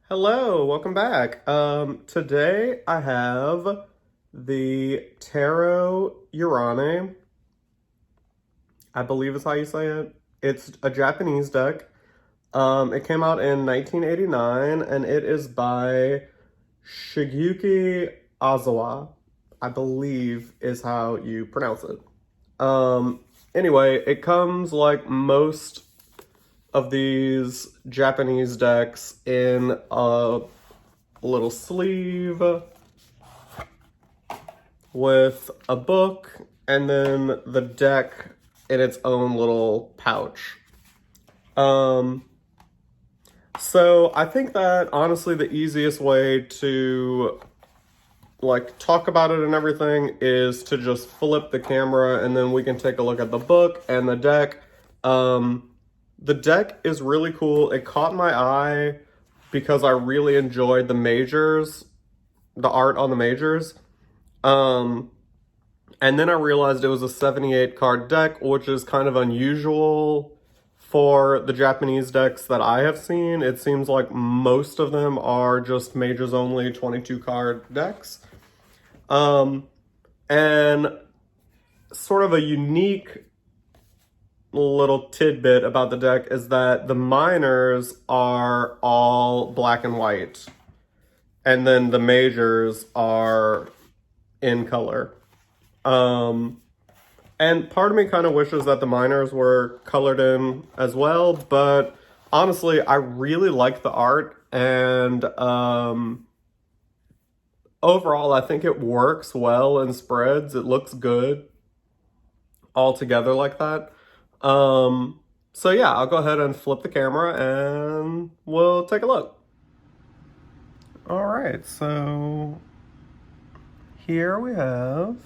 Hello, welcome back. Today I have the Tarot Uranai. I believe is how you say it. It's a Japanese deck. It came out in 1989 and it is by Shigeyuki Ozawa, I believe is how you pronounce it. Anyway, it comes like most of these Japanese decks in a little sleeve with a book and then the deck in its own little pouch. So I think that honestly the easiest way to like talk about it and everything is to just flip the camera and then we can take a look at the book and the deck. The deck is really cool. It caught my eye because I really enjoyed the majors, the art on the majors. And then I realized it was a 78 card deck, which is kind of unusual for the Japanese decks that I have seen. It seems like most of them are just majors only 22 card decks. And sort of a unique little tidbit about the deck is that the minors are all black and white, and then the majors are in color. And part of me kind of wishes that the minors were colored in as well, but honestly, I really like the art, and overall, I think it works well in spreads. It looks good all together like that. So yeah, I'll go ahead and flip the camera and we'll take a look. All right, so here we have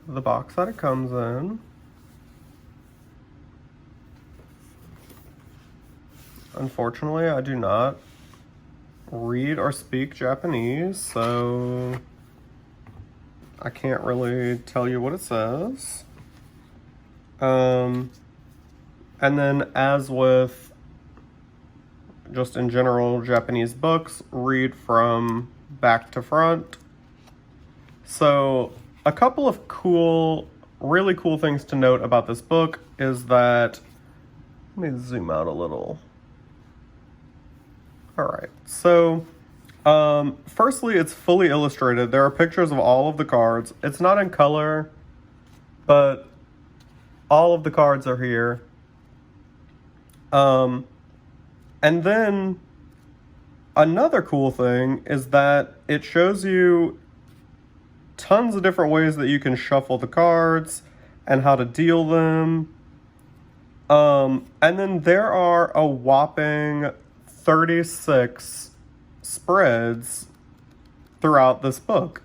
the box that it comes in. Unfortunately, I do not read or speak Japanese, so I can't really tell you what it says. And then as with just in general Japanese books, read from back to front. So a couple of really cool things to note about this book is that, let me zoom out a little. All right, so firstly, it's fully illustrated. There are pictures of all of the cards. It's not in color, but all of the cards are here. And then another cool thing is that it shows you tons of different ways that you can shuffle the cards and how to deal them. And then there are a whopping 36 spreads throughout this book.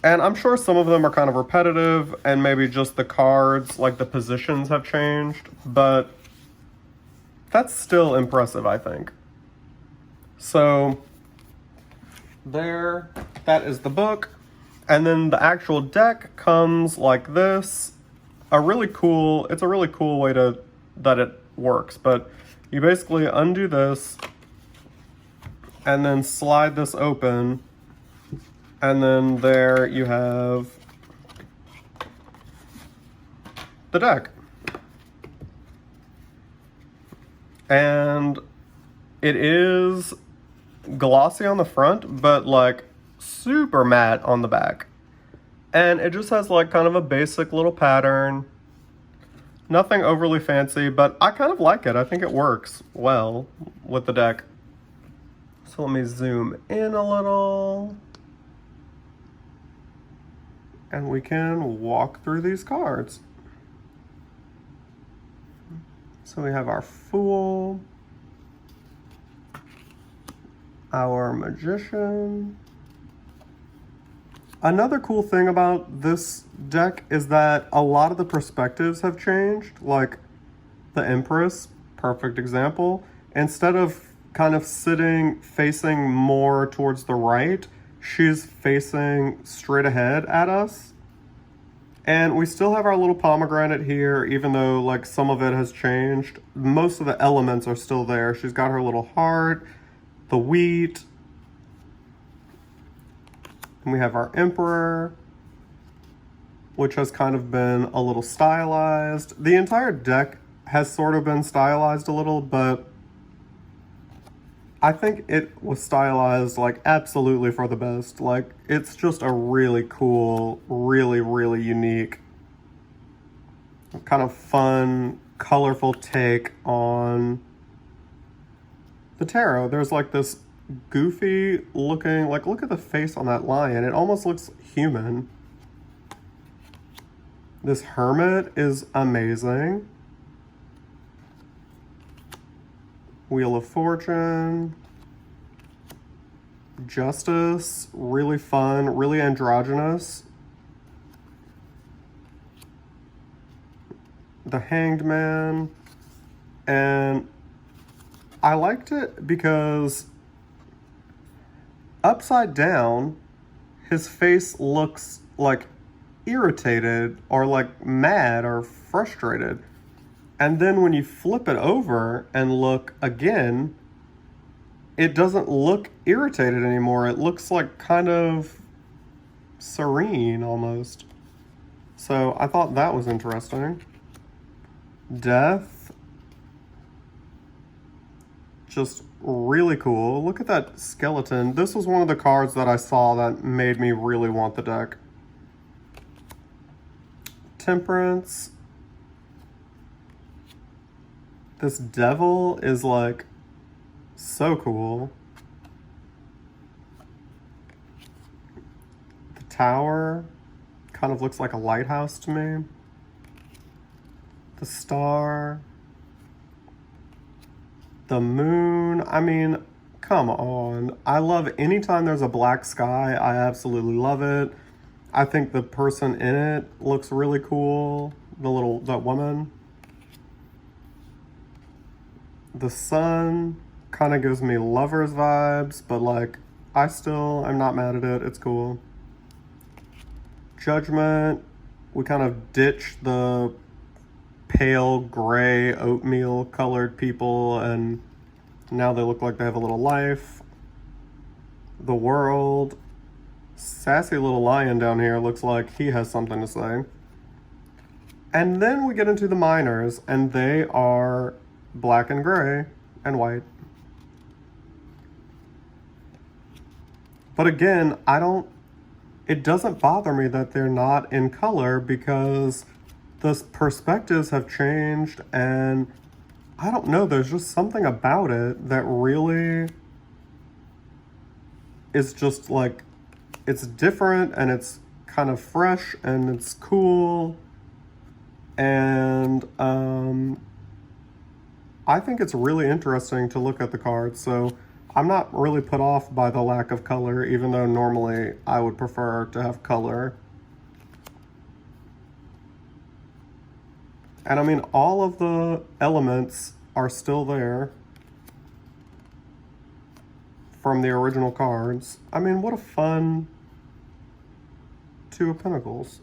And I'm sure some of them are kind of repetitive and maybe just the cards, like the positions have changed, but that's still impressive, I think. So there, that is the book. And then the actual deck comes like this. It's a really cool way that it works, but you basically undo this and then slide this open. And then there you have the deck. And it is glossy on the front, but like super matte on the back. And it just has like kind of a basic little pattern. Nothing overly fancy, but I kind of like it. I think it works well with the deck. So let me zoom in a little. And we can walk through these cards. So we have our Fool, our Magician. Another cool thing about this deck is that a lot of the perspectives have changed, like the Empress, perfect example. Instead of kind of sitting facing more towards the right, she's facing straight ahead at us. And we still have our little pomegranate here, even though like some of it has changed. Most of the elements are still there. She's got her little heart, the wheat, and we have our emperor, which has kind of been a little stylized. The entire deck has sort of been stylized a little, but I think it was stylized like absolutely for the best. Like, it's just a really cool, really, really unique, kind of fun, colorful take on the tarot. There's like this goofy looking, like, look at the face on that lion. It almost looks human. This hermit is amazing. Wheel of Fortune. Justice, really fun, really androgynous. The Hanged Man. And I liked it because upside down, his face looks like irritated or like mad or frustrated. And then when you flip it over and look again, it doesn't look irritated anymore. It looks like kind of serene almost. So I thought that was interesting. Death. Just really cool. Look at that skeleton. This was one of the cards that I saw that made me really want the deck. Temperance. This devil is like so cool. The tower kind of looks like a lighthouse to me. The star. The moon. I mean, come on. I love anytime there's a black sky. I absolutely love it. I think the person in it looks really cool. That woman. The sun kind of gives me Lovers vibes, but like, I'm not mad at it. It's cool. Judgment. We kind of ditched the pale gray oatmeal colored people, and now they look like they have a little life. The World. Sassy little lion down here looks like he has something to say. And then we get into the minors, and they are black and gray and white. But again, it doesn't bother me that they're not in color because the perspectives have changed, and I don't know, there's just something about it that really is just like, it's different and it's kind of fresh and it's cool. And I think it's really interesting to look at the cards. So I'm not really put off by the lack of color, even though normally I would prefer to have color. And I mean, all of the elements are still there from the original cards. I mean, what a fun Two of Pentacles.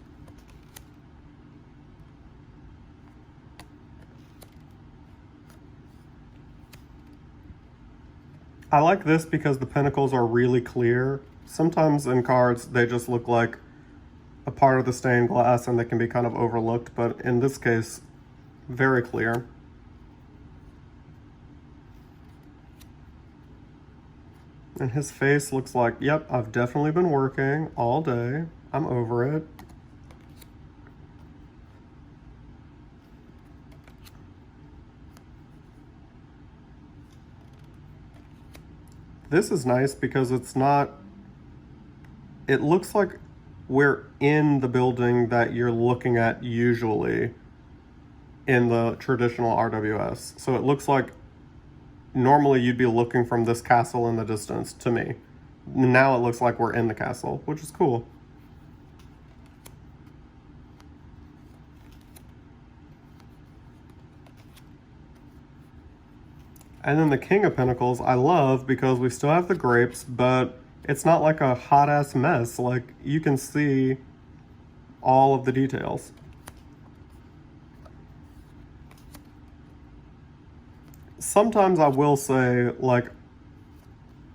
I like this because the pentacles are really clear. Sometimes in cards, they just look like a part of the stained glass and they can be kind of overlooked, but in this case, very clear. And his face looks like, yep, I've definitely been working all day. I'm over it. This is nice because it looks like we're in the building that you're looking at usually in the traditional RWS. So it looks like normally you'd be looking from this castle in the distance to me. Now it looks like we're in the castle, which is cool. And then the King of Pentacles I love because we still have the grapes, but it's not like a hot ass mess. Like, you can see all of the details. Sometimes I will say, like,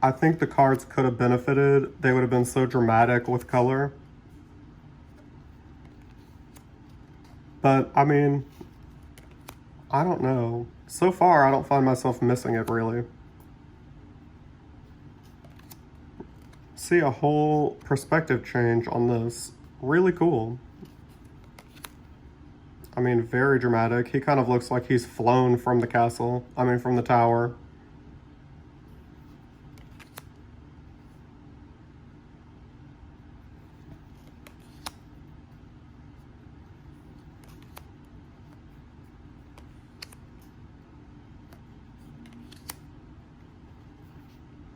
I think the cards could have benefited. They would have been so dramatic with color. But, I mean, I don't know. So far, I don't find myself missing it, really. See a whole perspective change on this. Really cool. I mean, very dramatic. He kind of looks like he's flown from the castle. I mean, from the tower.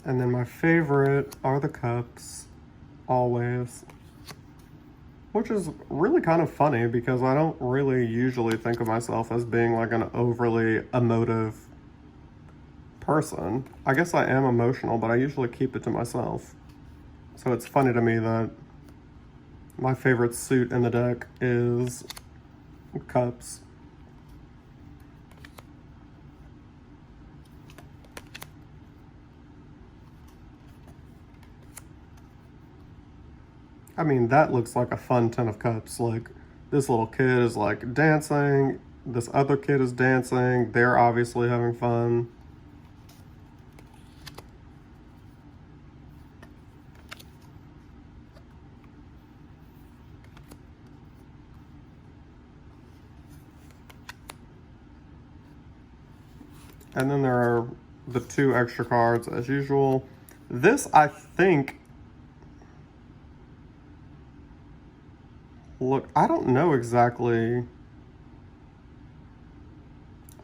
And then my favorite are the cups, always. Which is really kind of funny because I don't really usually think of myself as being like an overly emotive person. I guess I am emotional, but I usually keep it to myself. So it's funny to me that my favorite suit in the deck is cups. I mean, that looks like a fun 10 of cups. Like, this little kid is like dancing, this other kid is dancing, they're obviously having fun. And then there are the 2 extra cards as usual. This, I think, look, I don't know exactly.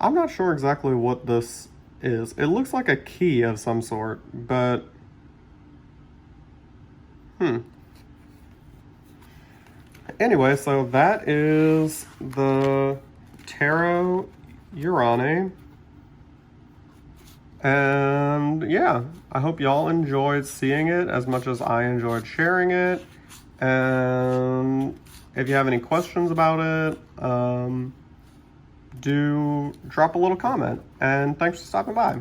I'm not sure exactly what this is. It looks like a key of some sort, but Anyway, so that is the Tarot Uranai. And yeah, I hope y'all enjoyed seeing it as much as I enjoyed sharing it. And if you have any questions about it, do drop a little comment. And thanks for stopping by.